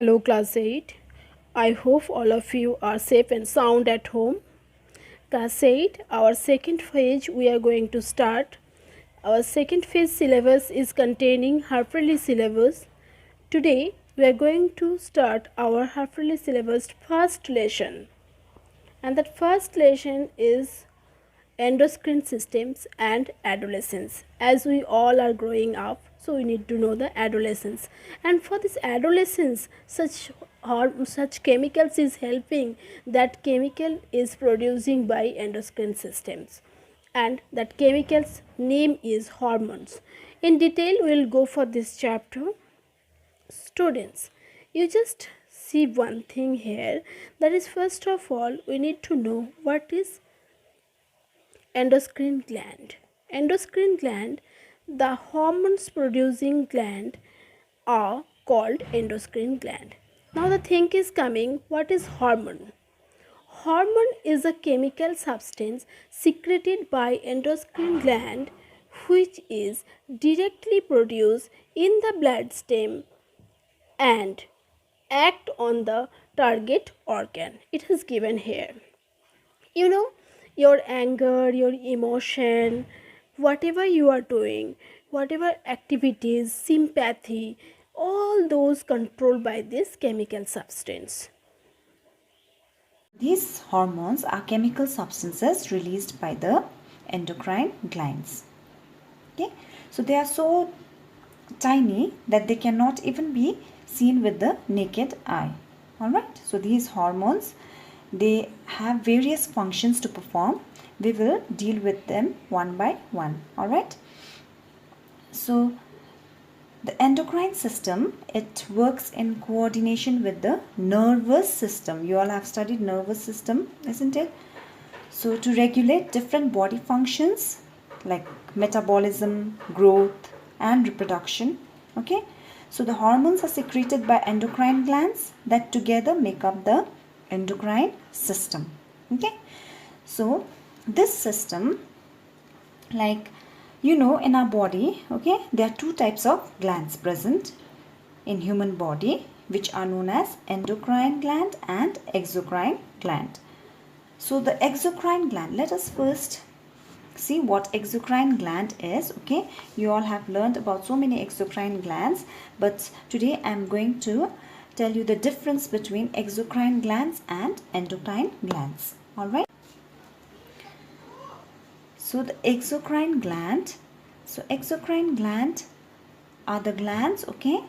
Hello, class 8. I hope all of you are safe and sound at home. Class 8, our second phase we are going to start. Our second phase syllabus is containing half-yearly syllabus. Today, we are going to start our half-yearly syllabus first lesson. And that first lesson is endocrine systems and adolescence. As we all are growing up, so we need to know the adolescence, and for this adolescence such chemicals is helping. That chemical is producing by endocrine systems, and that chemicals name is hormones. In detail we will go for this chapter. Students, you just see one thing here, that is, first of all we need to know what is endocrine gland. Endocrine gland, the hormones producing gland, are called endocrine gland. Now the thing is coming, what is hormone? Hormone is a chemical substance secreted by endocrine gland which is directly produced in the bloodstream and act on the target organ. It is given here. You know, your anger, your emotion, whatever you are doing, whatever activities, sympathy, all those controlled by this chemical substance. These hormones are chemical substances released by the endocrine glands. Okay, so they are so tiny that they cannot even be seen with the naked eye. Alright, so these hormones, they have various functions to perform. We will deal with them one by one. Alright, so the endocrine system, it works in coordination with the nervous system. You all have studied nervous system, isn't it? So to regulate different body functions like metabolism, growth and reproduction. Okay, so the hormones are secreted by endocrine glands that together make up the endocrine system. Okay, so this system, like in our body, okay, there are two types of glands present in human body, which are known as endocrine gland and exocrine gland. So the exocrine gland, let us first see what exocrine gland is. Okay, you all have learned about so many exocrine glands, but today I am going to tell you the difference between exocrine glands and endocrine glands. All right, so the exocrine gland, exocrine gland are the glands, okay,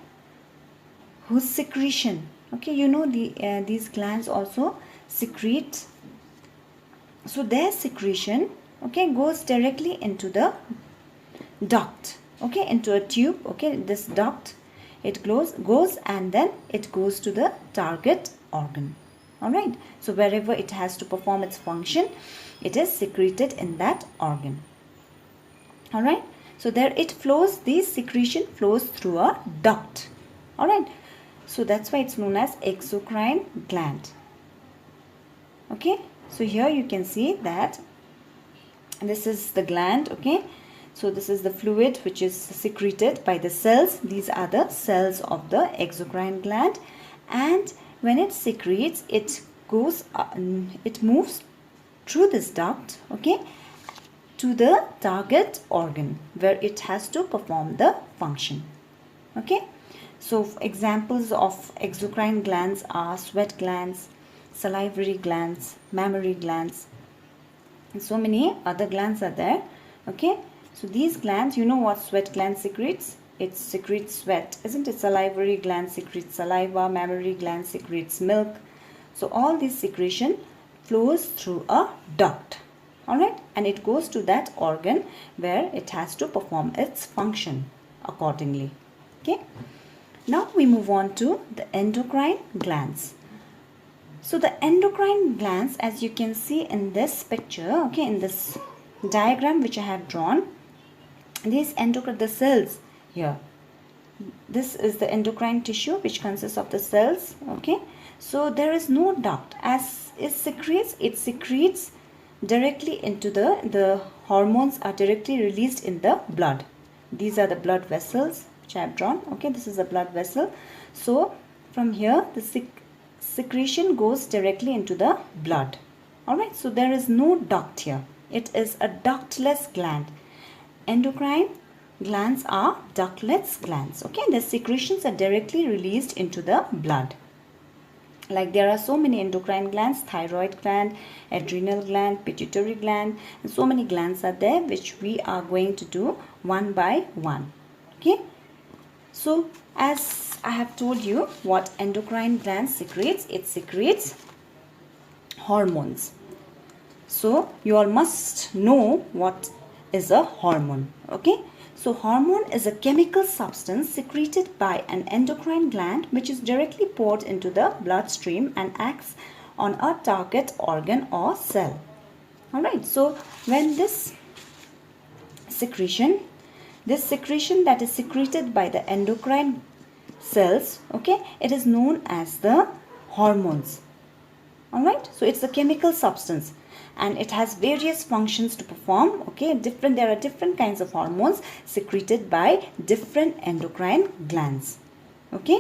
whose secretion, okay, these glands also secrete. So their secretion, okay, goes directly into the duct, okay, into a tube. Okay, this duct, it goes and then it goes to the target organ. All right, so wherever it has to perform its function, it is secreted in that organ. All right, so there it flows, this secretion flows through a duct. All right, so that's why it's known as exocrine gland. Okay, so here you can see that this is the gland. Okay, so this is the fluid which is secreted by the cells. These are the cells of the exocrine gland, and when it secretes, it moves through this duct, okay, to the target organ where it has to perform the function. Okay, so examples of exocrine glands are sweat glands, salivary glands, mammary glands, and so many other glands are there. Okay, so these glands, you know what sweat gland secretes? It secretes sweat, isn't it? Salivary gland secretes saliva, mammary gland secretes milk. So all this secretion flows through a duct. All right, and it goes to that organ where it has to perform its function accordingly. Okay, now we move on to the endocrine glands. So the endocrine glands, as you can see in this picture, okay, in this diagram which I have drawn, the cells here, this is the endocrine tissue which consists of the cells. Okay, so there is no duct. As it secretes directly into the hormones are directly released in the blood. These are the blood vessels which I have drawn. Okay, this is a blood vessel. So from here the secretion goes directly into the blood. Alright, so there is no duct here. It is a ductless gland. Endocrine glands are ductless glands. Okay, the secretions are directly released into the blood. Like there are so many endocrine glands, thyroid gland, adrenal gland, pituitary gland, and so many glands are there, which we are going to do one by one. Okay, so as I have told you what endocrine gland secretes, it secretes hormones. So you all must know what is a hormone. Okay, so hormone is a chemical substance secreted by an endocrine gland which is directly poured into the bloodstream and acts on a target organ or cell. Alright, so when this secretion that is secreted by the endocrine cells, okay, it is known as the hormones. Alright, so it's a chemical substance and it has various functions to perform. Okay, there are different kinds of hormones secreted by different endocrine glands. Okay,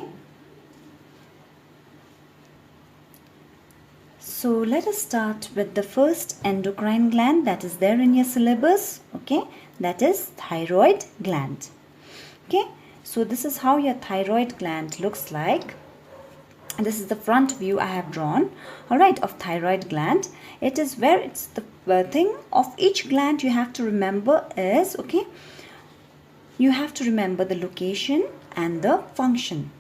so let us start with the first endocrine gland that is there in your syllabus. Okay, that is thyroid gland. Okay, so this is how your thyroid gland looks like. And this is the front view I have drawn, alright, of thyroid gland. It is where it's the thing of each gland you have to remember is, okay, you have to remember the location and the function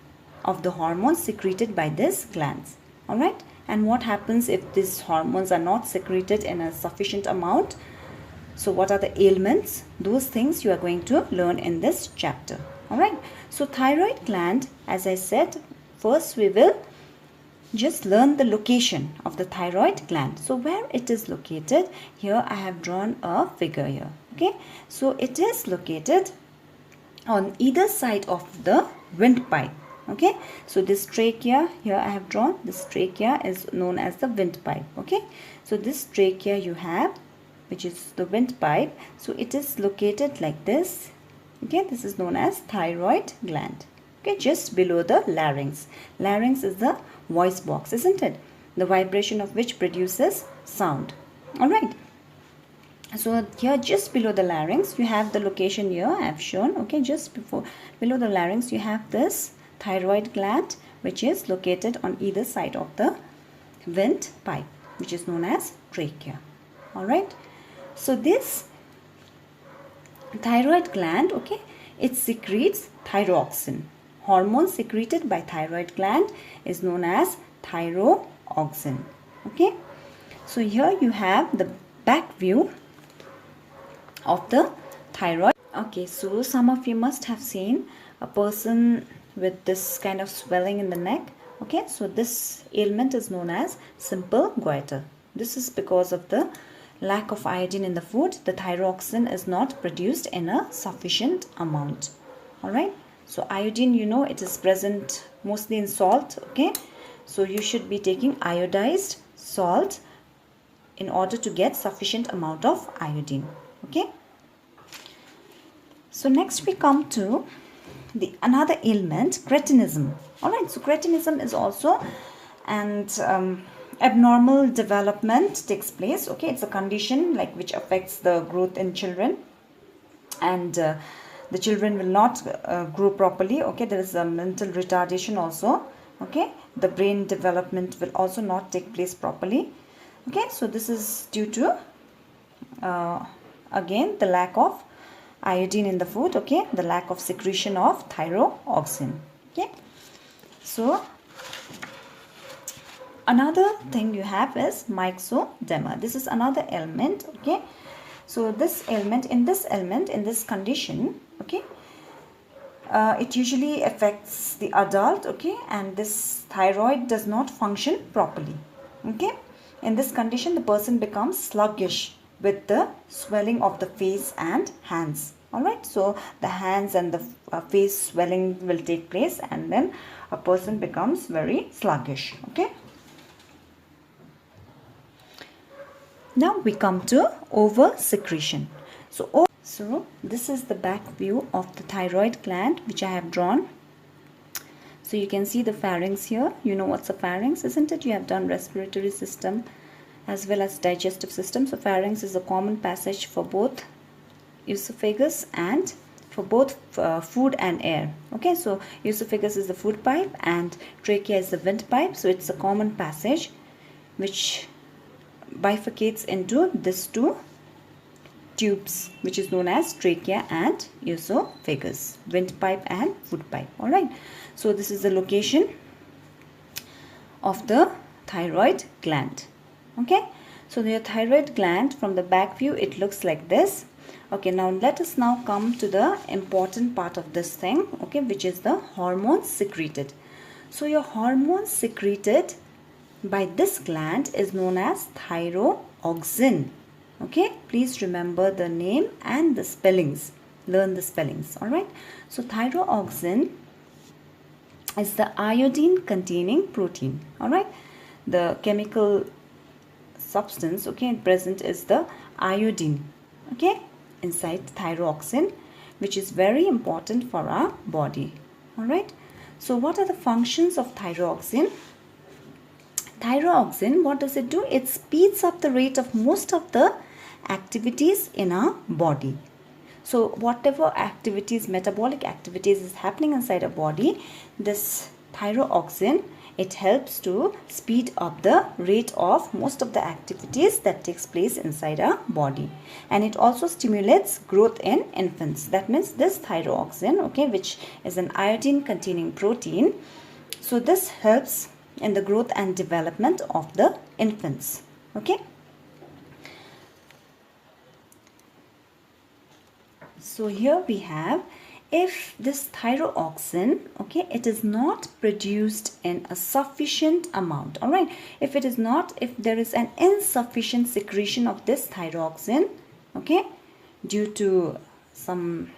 of the hormones secreted by these glands, alright, and what happens if these hormones are not secreted in a sufficient amount. So what are the ailments? Those things you are going to learn in this chapter, alright. So thyroid gland, as I said, first we will just learn the location of the thyroid gland. So where it is located, here I have drawn a figure here. Okay, so it is located on either side of the windpipe. Okay, so this trachea here I have drawn, this trachea is known as the windpipe. Okay, so this trachea you have, which is the windpipe, so it is located like this. Okay, this is known as thyroid gland. Okay, just below the larynx. Larynx is the voice box, isn't it? The vibration of which produces sound. Alright. So here just below the larynx you have the location here I have shown. Okay, just below the larynx you have this thyroid gland which is located on either side of the windpipe, which is known as trachea. Alright. So this thyroid gland, okay, it secretes thyroxine. Hormone secreted by thyroid gland is known as thyroxine. Okay, so here you have the back view of the thyroid. Okay, so some of you must have seen a person with this kind of swelling in the neck. Okay, so this ailment is known as simple goiter. This is because of the lack of iodine in the food. The thyroxine is not produced in a sufficient amount. Alright. So iodine, you know, it is present mostly in salt. Okay, so you should be taking iodized salt in order to get sufficient amount of iodine. Okay, so next we come to the another ailment, cretinism. Alright, so cretinism is also an abnormal development takes place. Okay, it's a condition like which affects the growth in children, and the children will not grow properly. Okay, there is a mental retardation also. Okay, the brain development will also not take place properly. Okay, so this is due to again the lack of iodine in the food. Okay, the lack of secretion of thyroxine. Okay, so another thing you have is myxedema. This is another ailment. Okay, so this ailment, in this condition, okay, it usually affects the adult. Okay, and this thyroid does not function properly. Okay, in this condition the person becomes sluggish with the swelling of the face and hands. Alright, so the hands and the face swelling will take place, and then a person becomes very sluggish. Okay, now we come to over-secretion. So this is the back view of the thyroid gland which I have drawn. So you can see the pharynx here. You know what's a pharynx, isn't it? You have done respiratory system as well as digestive system. So pharynx is a common passage for both esophagus and for both food and air. Okay, so esophagus is the food pipe and trachea is the windpipe. So it's a common passage which bifurcates into these two tubes, which is known as trachea and esophagus, windpipe and food pipe. All right, so this is the location of the thyroid gland. Okay, so your thyroid gland, from the back view, it looks like this. Okay, now let us now come to the important part of this thing, okay, which is the hormones secreted. So your hormones secreted by this gland is known as thyroxine. Okay, please remember the name and the spellings. Learn the spellings. All right, so thyroxine is the iodine containing protein. All right, the chemical substance, okay, present is the iodine, okay, inside thyroxine, which is very important for our body. All right, so what are the functions of thyroxine? Thyroxine, what does it do? It speeds up the rate of most of the activities in our body. So whatever activities, metabolic activities is happening inside our body, this thyroxine, it helps to speed up the rate of most of the activities that takes place inside our body. And it also stimulates growth in infants. That means this thyroxine, okay, which is an iodine containing protein, so this helps in the growth and development of the infants. Okay, so here we have, if this thyroxine, okay, it is not produced in a sufficient amount. All right, if there is an insufficient secretion of this thyroxine, okay, due to some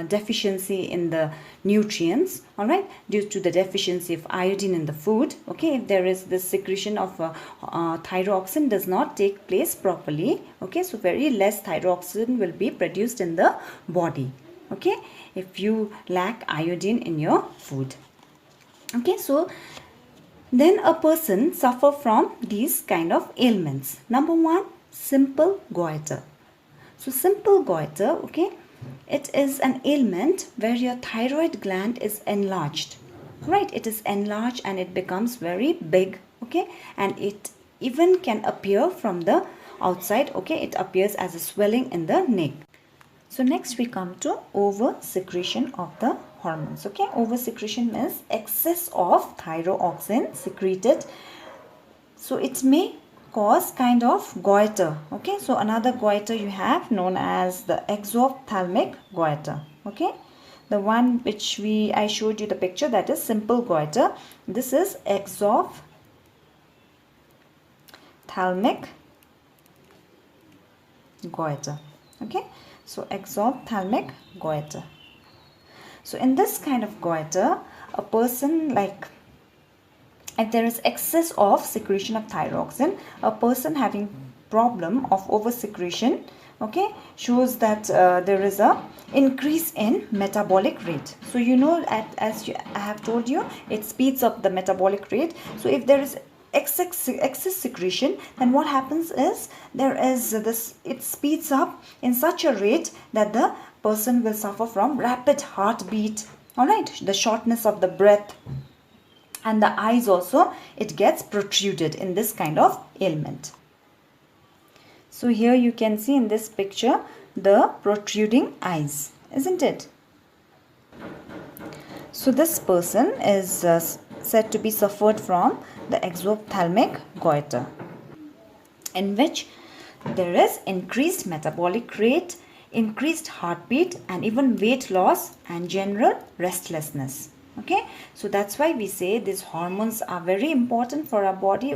deficiency in the nutrients, all right, due to the deficiency of iodine in the food, okay, if there is this secretion of thyroxine does not take place properly, okay, so very less thyroxine will be produced in the body, okay, if you lack iodine in your food. Okay, so then a person suffer from these kind of ailments. Number one, simple goiter. So simple goiter, okay, it is an ailment where your thyroid gland is enlarged, right? It is enlarged and it becomes very big, okay, and it even can appear from the outside, okay, it appears as a swelling in the neck. So next we come to over secretion of the hormones. Okay, over secretion means excess of thyroxine secreted, so it may cause kind of goiter. Okay, so another goiter you have known as the exophthalmic goiter. Okay, the one which I showed you the picture, that is simple goiter. This is exophthalmic goiter. Okay, so exophthalmic goiter. So in this kind of goiter, a person, like, if there is excess of secretion of thyroxine, a person having problem of over secretion, okay, shows that there is a increase in metabolic rate. So you know, as I have told you, it speeds up the metabolic rate. So if there is excess secretion, then what happens is there is this, it speeds up in such a rate that the person will suffer from rapid heartbeat, all right, the shortness of the breath, and the eyes also, it gets protruded in this kind of ailment. So here you can see in this picture the protruding eyes, isn't it? So this person is said to be suffered from the exophthalmic goiter, in which there is increased metabolic rate, increased heartbeat, and even weight loss and general restlessness. Okay, so that's why we say these hormones are very important for our body.